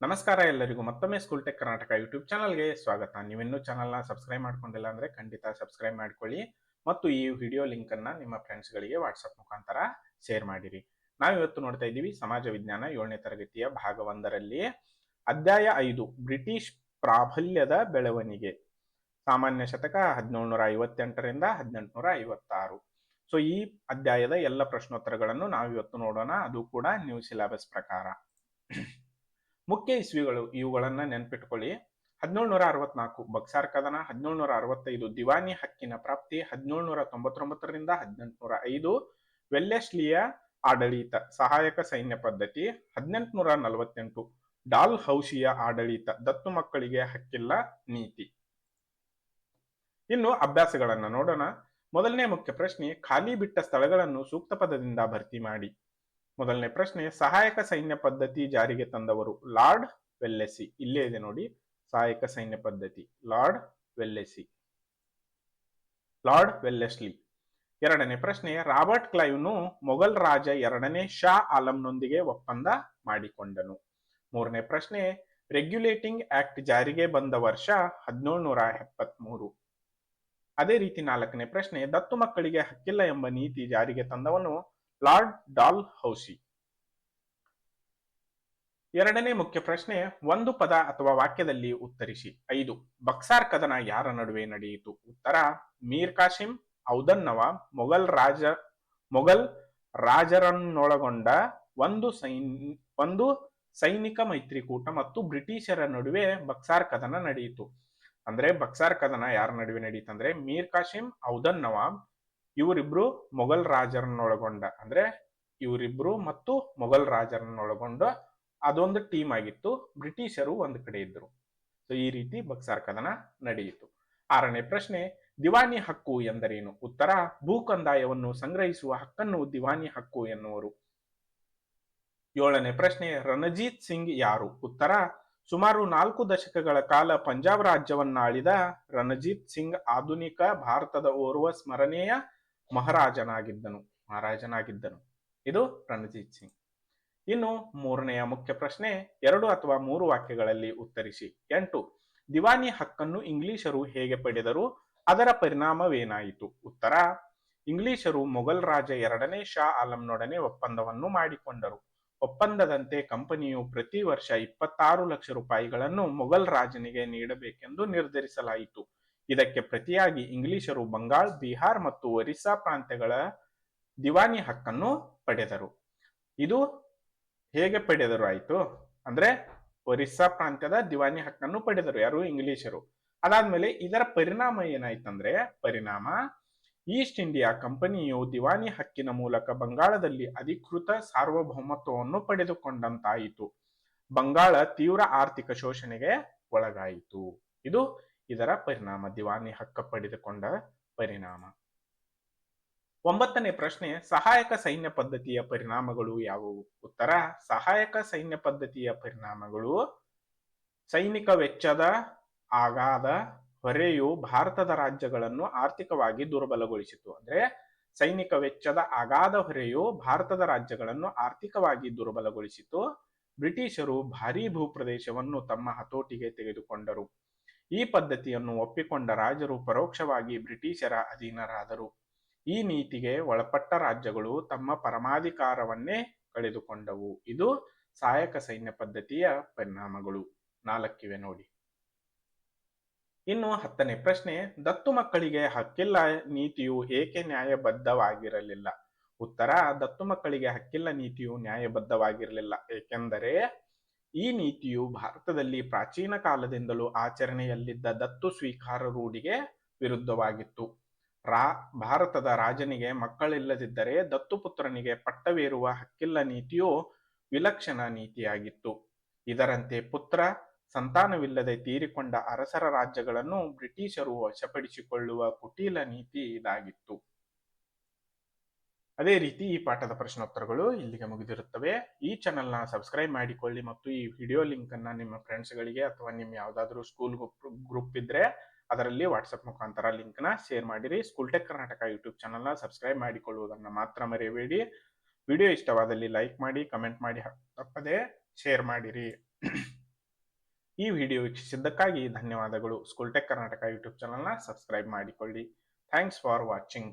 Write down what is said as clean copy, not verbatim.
ನಮಸ್ಕಾರ ಎಲ್ಲರಿಗೂ ಮತ್ತೊಮ್ಮೆ ಸ್ಕೂಲ್ ಟೆಕ್ ಕರ್ನಾಟಕ ಯೂಟ್ಯೂಬ್ ಚಾನಲ್ಗೆ ಸ್ವಾಗತ. ನೀವಿನ್ನೂ ಚಾನಲ್ನ ಸಬ್ಸ್ಕ್ರೈಬ್ ಮಾಡ್ಕೊಂಡಿಲ್ಲ ಅಂದ್ರೆ ಖಂಡಿತ ಸಬ್ಸ್ಕ್ರೈಬ್ ಮಾಡ್ಕೊಳ್ಳಿ ಮತ್ತು ಈ ವಿಡಿಯೋ ಲಿಂಕ್ ಅನ್ನ ನಿಮ್ಮ ಫ್ರೆಂಡ್ಸ್ಗಳಿಗೆ ವಾಟ್ಸಪ್ ಮುಖಾಂತರ ಶೇರ್ ಮಾಡಿರಿ. ನಾವಿವತ್ತು ನೋಡ್ತಾ ಇದ್ದೀವಿ ಸಮಾಜ ವಿಜ್ಞಾನ 7ನೇ ತರಗತಿಯ ಭಾಗ 1ರಲ್ಲಿ ಅಧ್ಯಾಯ 5 ಬ್ರಿಟಿಷ್ ಪ್ರಾಬಲ್ಯದ ಬೆಳವಣಿಗೆ, ಸಾಮಾನ್ಯ ಶತಕ 1758ರಿಂದ 1856. ಸೊ ಈ ಅಧ್ಯಾಯದ ಎಲ್ಲ ಪ್ರಶ್ನೋತ್ತರಗಳನ್ನು ನಾವಿವತ್ತು ನೋಡೋಣ, ಅದು ಕೂಡ ನ್ಯೂ ಸಿಲೆಬಸ್ ಪ್ರಕಾರ. ಮುಖ್ಯ ಇಸ್ವಿಗಳು ಇವುಗಳನ್ನ ನೆನ್ಪಿಟ್ಕೊಳ್ಳಿ. 1764 ಬಕ್ಸಾರ್ ಕದನ, 1765 ದಿವಾನಿ ಹಕ್ಕಿನ ಪ್ರಾಪ್ತಿ, 1799ರಿಂದ 1805 ವೆಲ್ಲೆಸ್ಲಿಯ ಆಡಳಿತ ಸಹಾಯಕ ಸೈನ್ಯ ಪದ್ಧತಿ, 1848 ಡಾಲ್ ಹೌಸಿಯ ಆಡಳಿತ ದತ್ತು ಮಕ್ಕಳಿಗೆ ಹಕ್ಕಿಲ್ಲ ನೀತಿ. ಇನ್ನು ಅಭ್ಯಾಸಗಳನ್ನ ನೋಡೋಣ. ಮೊದಲನೇ ಮುಖ್ಯ ಪ್ರಶ್ನೆ, ಖಾಲಿ ಬಿಟ್ಟ ಸ್ಥಳಗಳನ್ನು ಸೂಕ್ತ ಪದದಿಂದ ಭರ್ತಿ ಮಾಡಿ. ಮೊದಲನೇ ಪ್ರಶ್ನೆ, ಸಹಾಯಕ ಸೈನ್ಯ ಪದ್ಧತಿ ಜಾರಿಗೆ ತಂದವರು ಲಾರ್ಡ್ ವೆಲ್ಲೆಸಿ. ಇಲ್ಲೇ ಇದೆ ನೋಡಿ, ಸಹಾಯಕ ಸೈನ್ಯ ಪದ್ಧತಿ ಲಾರ್ಡ್ ವೆಲ್ಲೆಸಿ, ಲಾರ್ಡ್ ವೆಲ್ಲೆಸ್ಲಿ. ಎರಡನೇ ಪ್ರಶ್ನೆ, ರಾಬರ್ಟ್ ಕ್ಲೈವ್ನು ಮೊಘಲ್ ರಾಜ 2ನೇ ಶಾ ಆಲಂನೊಂದಿಗೆ ಒಪ್ಪಂದ ಮಾಡಿಕೊಂಡನು. ಮೂರನೇ ಪ್ರಶ್ನೆ, ರೆಗ್ಯುಲೇಟಿಂಗ್ ಆಕ್ಟ್ ಜಾರಿಗೆ ಬಂದ ವರ್ಷ 1773. ಅದೇ ರೀತಿ ನಾಲ್ಕನೇ ಪ್ರಶ್ನೆ, ದತ್ತು ಮಕ್ಕಳಿಗೆ ಹಕ್ಕಿಲ್ಲ ಎಂಬ ನೀತಿ ಜಾರಿಗೆ ತಂದವನು ಲಾರ್ಡ್ ಡಾಲ್ ಹೌಸಿ. ಎರಡನೇ ಮುಖ್ಯ ಪ್ರಶ್ನೆ, ಒಂದು ಪದ ಅಥವಾ ವಾಕ್ಯದಲ್ಲಿ ಉತ್ತರಿಸಿ. 5 ಬಕ್ಸಾರ್ ಕದನ ಯಾರ ನಡುವೆ ನಡೆಯಿತು? ಉತ್ತರ, ಮೀರ್ ಕಾಸಿಂ ಔದನ್ ನವಾಬ್ ಮೊಘಲ್ ರಾಜರನ್ನೊಳಗೊಂಡ ಒಂದು ಸೈನಿಕ ಮೈತ್ರಿಕೂಟ ಮತ್ತು ಬ್ರಿಟಿಷರ ನಡುವೆ ಬಕ್ಸಾರ್ ಕದನ ನಡೆಯಿತು. ಅಂದ್ರೆ ಬಕ್ಸಾರ್ ಕದನ ಯಾರ ನಡುವೆ ನಡೆಯಿತಂದ್ರೆ ಮೀರ್ ಕಾಸಿಂ ಔದನ್ ನವಾಬ್ ಇವರಿಬ್ರು ಮೊಘಲ್ ರಾಜರನ್ನೊಳಗೊಂಡ, ಅಂದ್ರೆ ಇವರಿಬ್ರು ಮತ್ತು ಮೊಘಲ್ ರಾಜರನ್ನೊಳಗೊಂಡ ಅದೊಂದು ಟೀಮ್ ಆಗಿತ್ತು. ಬ್ರಿಟಿಷರು ಒಂದು ಕಡೆ ಇದ್ರು. ಸೊ ಈ ರೀತಿ ಬಕ್ಸಾರ್ ಕದನ ನಡೆಯಿತು. ಆರನೇ ಪ್ರಶ್ನೆ, ದಿವಾನಿ ಹಕ್ಕು ಎಂದರೇನು? ಉತ್ತರ, ಭೂ ಕಂದಾಯವನ್ನು ಸಂಗ್ರಹಿಸುವ ಹಕ್ಕನ್ನು ದಿವಾನಿ ಹಕ್ಕು ಎನ್ನುವರು. ಏಳನೇ ಪ್ರಶ್ನೆ, ರಣಜಿತ್ ಸಿಂಗ್ ಯಾರು? ಉತ್ತರ, ಸುಮಾರು 4 ದಶಕಗಳ ಕಾಲ ಪಂಜಾಬ್ ರಾಜ್ಯವನ್ನಾಳಿದ ರಣಜಿತ್ ಸಿಂಗ್ ಆಧುನಿಕ ಭಾರತದ ಓರ್ವ ಸ್ಮರಣೀಯ ಮಹಾರಾಜನಾಗಿದ್ದನು. ಇದು ರಣಜಿತ್ ಸಿಂಗ್. ಇನ್ನು ಮೂರನೆಯ ಮುಖ್ಯ ಪ್ರಶ್ನೆ, 2 ಅಥವಾ 3 ವಾಕ್ಯಗಳಲ್ಲಿ ಉತ್ತರಿಸಿ. 8 ದಿವಾನಿ ಹಕ್ಕನ್ನು ಇಂಗ್ಲಿಷರು ಹೇಗೆ ಪಡೆದರು? ಅದರ ಪರಿಣಾಮವೇನಾಯಿತು? ಉತ್ತರ, ಇಂಗ್ಲಿಷರು ಮೊಘಲ್ ರಾಜ 2ನೇ ಶಾ ಆಲಂನೊಡನೆ ಒಪ್ಪಂದವನ್ನು ಮಾಡಿಕೊಂಡರು. ಒಪ್ಪಂದದಂತೆ ಕಂಪನಿಯು ಪ್ರತಿ ವರ್ಷ 26 ಲಕ್ಷ ರೂಪಾಯಿಗಳನ್ನು ಮೊಘಲ್ ರಾಜನಿಗೆ ನೀಡಬೇಕೆಂದು ನಿರ್ಧರಿಸಲಾಯಿತು. ಇದಕ್ಕೆ ಪ್ರತಿಯಾಗಿ ಇಂಗ್ಲಿಷರು ಬಂಗಾಳ್, ಬಿಹಾರ್ ಮತ್ತು ಒರಿಸ್ಸಾ ಪ್ರಾಂತ್ಯಗಳ ದಿವಾನಿ ಹಕ್ಕನ್ನು ಪಡೆದರು. ಇದು ಹೇಗೆ ಪಡೆದರು ಆಯ್ತು ಅಂದ್ರೆ ಒರಿಸ್ಸಾ ಪ್ರಾಂತ್ಯದ ದಿವಾನಿ ಹಕ್ಕನ್ನು ಪಡೆದರು ಯಾರು? ಇಂಗ್ಲಿಷರು. ಅದಾದ್ಮೇಲೆ ಇದರ ಪರಿಣಾಮ ಏನಾಯ್ತಂದ್ರೆ, ಈಸ್ಟ್ ಇಂಡಿಯಾ ಕಂಪನಿಯು ದಿವಾನಿ ಹಕ್ಕಿನ ಮೂಲಕ ಬಂಗಾಳದಲ್ಲಿ ಅಧಿಕೃತ ಸಾರ್ವಭೌಮತ್ವವನ್ನು ಪಡೆದುಕೊಂಡಂತಾಯಿತು. ಬಂಗಾಳ ತೀವ್ರ ಆರ್ಥಿಕ ಶೋಷಣೆಗೆ ಒಳಗಾಯಿತು. ಇದು ಇದರ ಪರಿಣಾಮ, ದಿವಾನಿ ಹಕ್ಕ ಪಡೆದುಕೊಂಡ ಪರಿಣಾಮ. 9ನೇ ಪ್ರಶ್ನೆ, ಸಹಾಯಕ ಸೈನ್ಯ ಪದ್ಧತಿಯ ಪರಿಣಾಮಗಳು ಯಾವುವು? ಉತ್ತರ, ಸಹಾಯಕ ಸೈನ್ಯ ಪದ್ಧತಿಯ ಪರಿಣಾಮಗಳು ಸೈನಿಕ ವೆಚ್ಚದ ಆಗಾದ ಹೊರೆಯು ಭಾರತದ ರಾಜ್ಯಗಳನ್ನು ಆರ್ಥಿಕವಾಗಿ ದುರ್ಬಲಗೊಳಿಸಿತು. ಅಂದ್ರೆ ಸೈನಿಕ ವೆಚ್ಚದ ಅಗಾಧ ಹೊರೆಯು ಭಾರತದ ರಾಜ್ಯಗಳನ್ನು ಆರ್ಥಿಕವಾಗಿ ದುರ್ಬಲಗೊಳಿಸಿತು. ಬ್ರಿಟಿಷರು ಭಾರೀ ಭೂಪ್ರದೇಶವನ್ನು ತಮ್ಮ ಹತೋಟಿಗೆ ತೆಗೆದುಕೊಂಡರು. ಈ ಪದ್ಧತಿಯನ್ನು ಒಪ್ಪಿಕೊಂಡ ರಾಜರು ಪರೋಕ್ಷವಾಗಿ ಬ್ರಿಟಿಷರ ಅಧೀನರಾದರು. ಈ ನೀತಿಗೆ ಒಳಪಟ್ಟ ರಾಜ್ಯಗಳು ತಮ್ಮ ಪರಮಾಧಿಕಾರವನ್ನೇ ಕಳೆದುಕೊಂಡವು. ಇದು ಸಹಾಯಕ ಸೈನ್ಯ ಪದ್ಧತಿಯ ಪರಿಣಾಮಗಳು. 4 ನೋಡಿ. ಇನ್ನು 10ನೇ ಪ್ರಶ್ನೆ, ದತ್ತು ಮಕ್ಕಳಿಗೆ ಹಕ್ಕಿಲ್ಲ ನೀತಿಯು ಏಕೆ ನ್ಯಾಯಬದ್ಧವಾಗಿರಲಿಲ್ಲ? ಉತ್ತರ, ದತ್ತು ಮಕ್ಕಳಿಗೆ ಹಕ್ಕಿಲ್ಲ ನೀತಿಯು ನ್ಯಾಯಬದ್ಧವಾಗಿರಲಿಲ್ಲ ಏಕೆಂದರೆ ಈ ನೀತಿಯು ಭಾರತದಲ್ಲಿ ಪ್ರಾಚೀನ ಕಾಲದಿಂದಲೂ ಆಚರಣೆಯಲ್ಲಿದ್ದ ದತ್ತು ಸ್ವೀಕಾರ ರೂಢಿಗೆ ವಿರುದ್ಧವಾಗಿತ್ತು. ಭಾರತದ ರಾಜನಿಗೆ ಮಕ್ಕಳಿಲ್ಲದಿದ್ದರೆ ದತ್ತುಪುತ್ರನಿಗೆ ಪಟ್ಟವೇರುವ ಹಕ್ಕಿಲ್ಲ ನೀತಿಯು ವಿಲಕ್ಷಣ ನೀತಿಯಾಗಿತ್ತು. ಇದರಂತೆ ಪುತ್ರ ಸಂತಾನವಿಲ್ಲದೆ ತೀರಿಕೊಂಡ ಅರಸರ ರಾಜ್ಯಗಳನ್ನು ಬ್ರಿಟಿಷರು ವಶಪಡಿಸಿಕೊಳ್ಳುವ ಕುಟಿಲ ನೀತಿ ಇದಾಗಿತ್ತು. ಅದೇ ರೀತಿ ಈ ಪಾಠದ ಪ್ರಶ್ನೋತ್ತರಗಳು ಇಲ್ಲಿಗೆ ಮುಗಿದಿರುತ್ತವೆ. ಈ ಚಾನೆಲ್ನ ಸಬ್ಸ್ಕ್ರೈಬ್ ಮಾಡಿಕೊಳ್ಳಿ ಮತ್ತು ಈ ವಿಡಿಯೋ ಲಿಂಕ್ ಅನ್ನ ನಿಮ್ಮ ಫ್ರೆಂಡ್ಸ್ಗಳಿಗೆ ಅಥವಾ ನಿಮ್ಮ ಯಾವುದಾದ್ರೂ ಸ್ಕೂಲ್ ಗ್ರೂಪ್ ಇದ್ರೆ ಅದರಲ್ಲಿ ವಾಟ್ಸಪ್ ಮುಖಾಂತರ ಲಿಂಕ್ ನ ಶೇರ್ ಮಾಡಿರಿ. ಸ್ಕೂಲ್ ಟೆಕ್ ಕರ್ನಾಟಕ ಯೂಟ್ಯೂಬ್ ಚಾನೆಲ್ನ ಸಬ್ಸ್ಕ್ರೈಬ್ ಮಾಡಿಕೊಳ್ಳುವುದನ್ನು ಮಾತ್ರ ಮರೆಯಬೇಡಿ. ವಿಡಿಯೋ ಇಷ್ಟವಾದಲ್ಲಿ ಲೈಕ್ ಮಾಡಿ, ಕಮೆಂಟ್ ಮಾಡಿ, ತಪ್ಪದೆ ಶೇರ್ ಮಾಡಿರಿ. ಈ ವಿಡಿಯೋ ವೀಕ್ಷಿಸಿದ್ದಕ್ಕಾಗಿ ಧನ್ಯವಾದಗಳು. ಸ್ಕೂಲ್ ಟೆಕ್ ಕರ್ನಾಟಕ ಯೂಟ್ಯೂಬ್ ಚಾನಲ್ನ ಸಬ್ಸ್ಕ್ರೈಬ್ ಮಾಡಿಕೊಳ್ಳಿ. Thanks for watching.